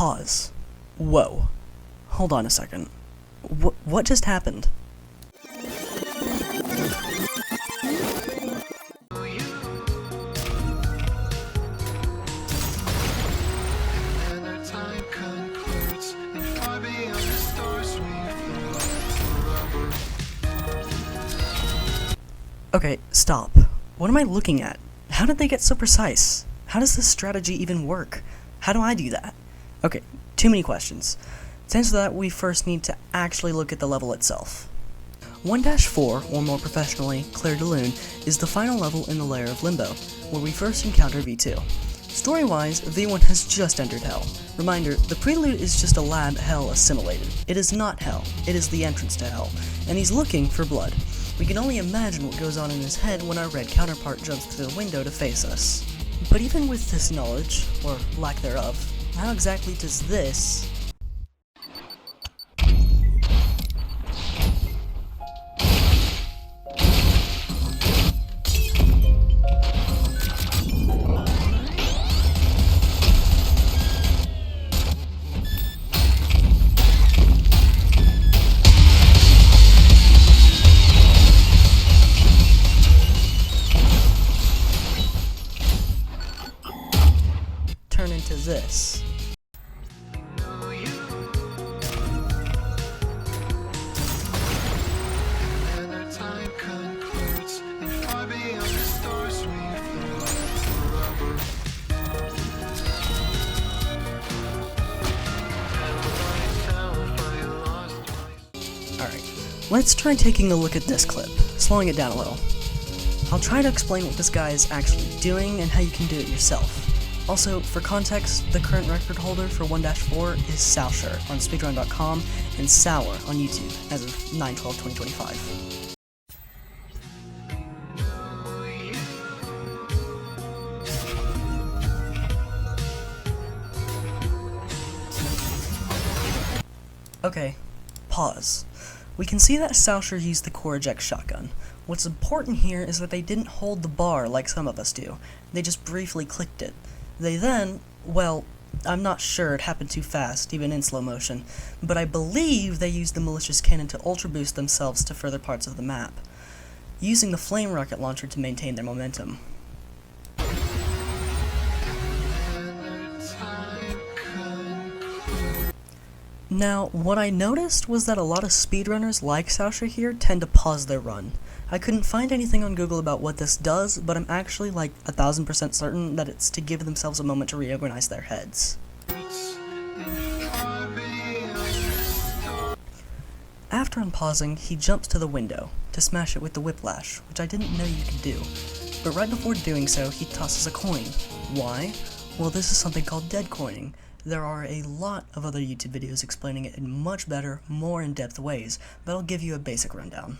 Pause. Whoa. Hold on a second. What just happened? Okay, stop. What am I looking at? How did they get so precise? How does this strategy even work? How do I do that? Okay, too many questions. To answer that, we first need to actually look at the level itself. 1-4, or more professionally, Clair de Lune, is the final level in the layer of Limbo, where we first encounter V2. Story-wise, V1 has just entered Hell. Reminder, the prelude is just a lab Hell assimilated. It is not Hell, it is the entrance to Hell, and he's looking for blood. We can only imagine what goes on in his head when our red counterpart jumps through the window to face us. But even with this knowledge, or lack thereof, how exactly does this turn into this? Alright, let's try taking a look at this clip, slowing it down a little. I'll try to explain what this guy is actually doing and how you can do it yourself. Also, for context, the current record holder for 1-4 is Sousher on speedrun.com and Sour on YouTube as of 9/12/2025. Okay, pause. We can see that Sousher used the core eject shotgun. What's important here is that they didn't hold the bar like some of us do. They just briefly clicked it. They then, well, I'm not sure, it happened too fast, even in slow motion, but I believe they used the malicious cannon to ultra boost themselves to further parts of the map, using the flame rocket launcher to maintain their momentum. Now, what I noticed was that a lot of speedrunners like Sousher here tend to pause their run. I couldn't find anything on Google about what this does, but I'm actually like 1000% certain that it's to give themselves a moment to reorganize their heads. After unpausing, he jumps to the window to smash it with the whiplash, which I didn't know you could do. But right before doing so, he tosses a coin. Why? Well, this is something called dead coining. There are a lot of other YouTube videos explaining it in much better, more in-depth ways, but I'll give you a basic rundown.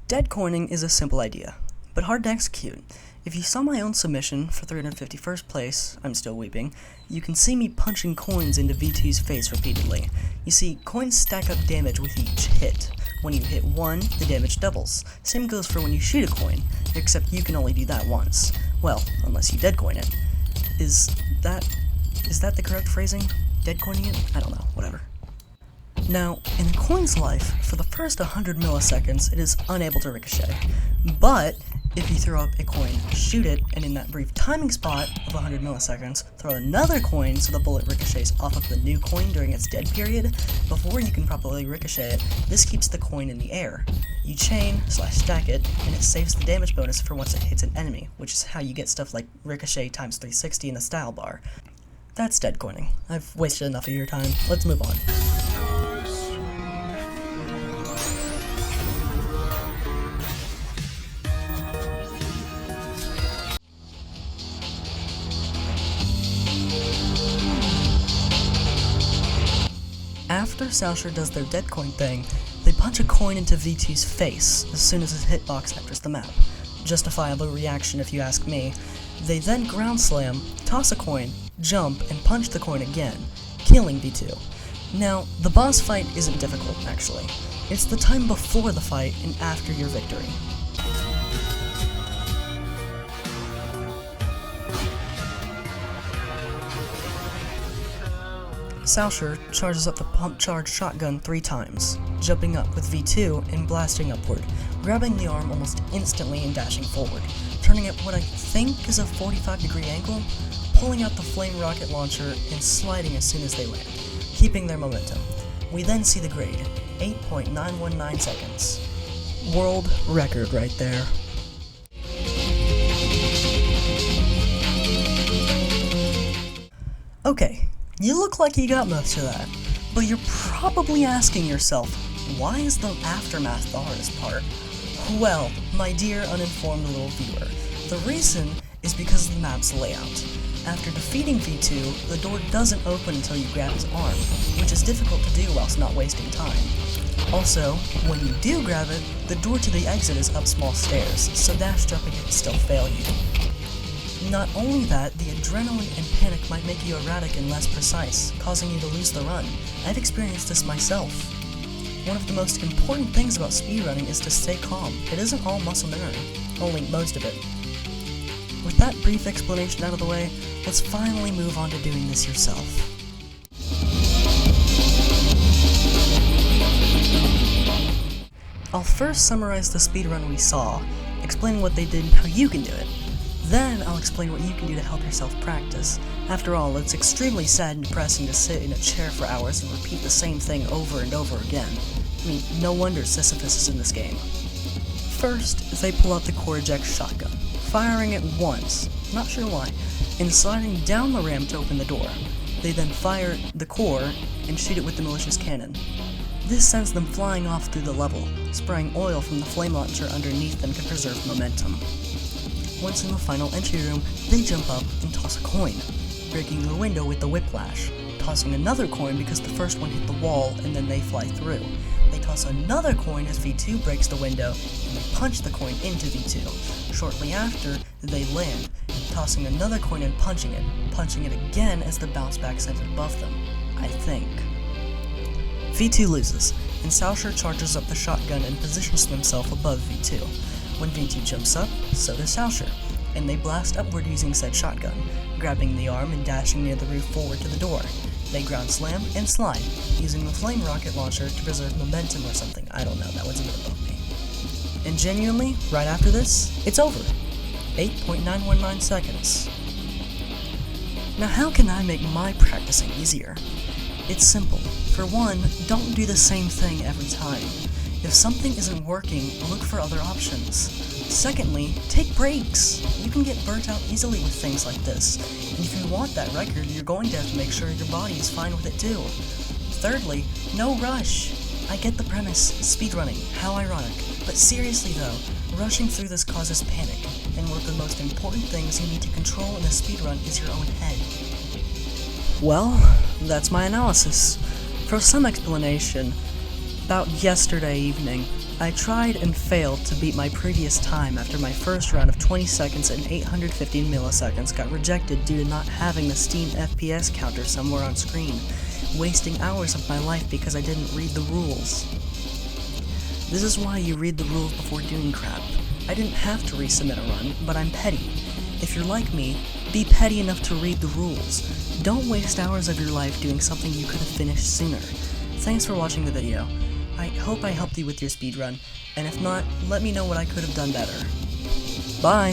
Dead coining is a simple idea, but hard to execute. If you saw my own submission for 351st place, I'm still weeping, you can see me punching coins into V2's face repeatedly. You see, coins stack up damage with each hit. When you hit one, the damage doubles. Same goes for when you shoot a coin, except you can only do that once. Well, unless you dead coin it. Is that the correct phrasing? Dead coining it? I don't know, whatever. Now, in a coin's life, for the first 100 milliseconds, it is unable to ricochet. But, if you throw up a coin, shoot it, and in that brief timing spot of 100 milliseconds, throw another coin so the bullet ricochets off of the new coin during its dead period, before you can properly ricochet it, this keeps the coin in the air. You chain/stack it, and it saves the damage bonus for once it hits an enemy, which is how you get stuff like ricochet times 360 in the style bar. That's dead coining. I've wasted enough of your time. Let's move on. After Sousher does their dead coin thing, they punch a coin into V2's face as soon as his hitbox enters the map. Justifiable reaction if you ask me. They then ground slam, toss a coin, jump, and punch the coin again, killing V2. Now, the boss fight isn't difficult, actually. It's the time before the fight and after your victory. Sousher charges up the pump-charged shotgun 3 times, jumping up with V2 and blasting upward, grabbing the arm almost instantly and dashing forward, turning at what I think is a 45-degree angle, pulling out the flame rocket launcher and sliding as soon as they land, keeping their momentum. We then see the grade, 8.919 seconds. World record right there. Okay, you look like you got most of that, but you're probably asking yourself, why is the aftermath the hardest part? Well, my dear uninformed little viewer, the reason is because of the map's layout. After defeating V2, the door doesn't open until you grab his arm, which is difficult to do whilst not wasting time. Also, when you do grab it, the door to the exit is up small stairs, so dash jumping can still fail you. Not only that, the adrenaline and panic might make you erratic and less precise, causing you to lose the run. I've experienced this myself. One of the most important things about speedrunning is to stay calm. It isn't all muscle memory, only most of it. With that brief explanation out of the way, let's finally move on to doing this yourself. I'll first summarize the speedrun we saw, explaining what they did and how you can do it. Then I'll explain what you can do to help yourself practice. After all, it's extremely sad and depressing to sit in a chair for hours and repeat the same thing over and over again. I mean, no wonder Sisyphus is in this game. First, they pull out the core eject shotgun, firing it once, not sure why, and sliding down the ramp to open the door. They then fire the core and shoot it with the malicious cannon. This sends them flying off through the level, spraying oil from the flame launcher underneath them to preserve momentum. Once in the final entry room, they jump up and toss a coin, breaking the window with the whiplash, tossing another coin because the first one hit the wall and then they fly through. They toss another coin as V2 breaks the window, and they punch the coin into V2. Shortly after, they land, tossing another coin and punching it again as the bounce back sends it above them, I think. V2 loses, and Sousher charges up the shotgun and positions himself above V2. When V2 jumps up, so does Sousher, and they blast upward using said shotgun, grabbing the arm and dashing near the roof forward to the door. They ground slam and slide, using the flame rocket launcher to preserve momentum or something. I don't know, that was a bit above me. And genuinely, right after this, it's over. 8.919 seconds. Now how can I make my practicing easier? It's simple. For one, don't do the same thing every time. If something isn't working, look for other options. Secondly, take breaks. You can get burnt out easily with things like this, and if you want that record, you're going to have to make sure your body is fine with it too. Thirdly, no rush. I get the premise, speedrunning, how ironic, but seriously though, rushing through this causes panic, and one of the most important things you need to control in a speedrun is your own head. Well, that's my analysis. For some explanation, about yesterday evening, I tried and failed to beat my previous time after my first round of 20 seconds and 815 milliseconds got rejected due to not having the Steam FPS counter somewhere on screen, wasting hours of my life because I didn't read the rules. This is why you read the rules before doing crap. I didn't have to resubmit a run, but I'm petty. If you're like me, be petty enough to read the rules. Don't waste hours of your life doing something you could have finished sooner. Thanks for watching the video. I hope I helped you with your speedrun, and if not, let me know what I could have done better. Bye!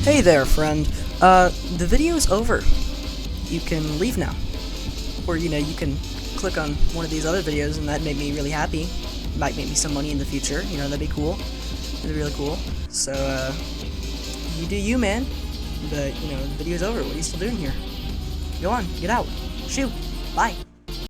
Hey there, friend. The video's over. You can leave now. Or, you can click on one of these other videos, and that'd make me really happy. Might make me some money in the future, that'd be cool. That'd be really cool. So, you do you, man. But, the video's over. What are you still doing here? Go on, get out. Shoot. Bye.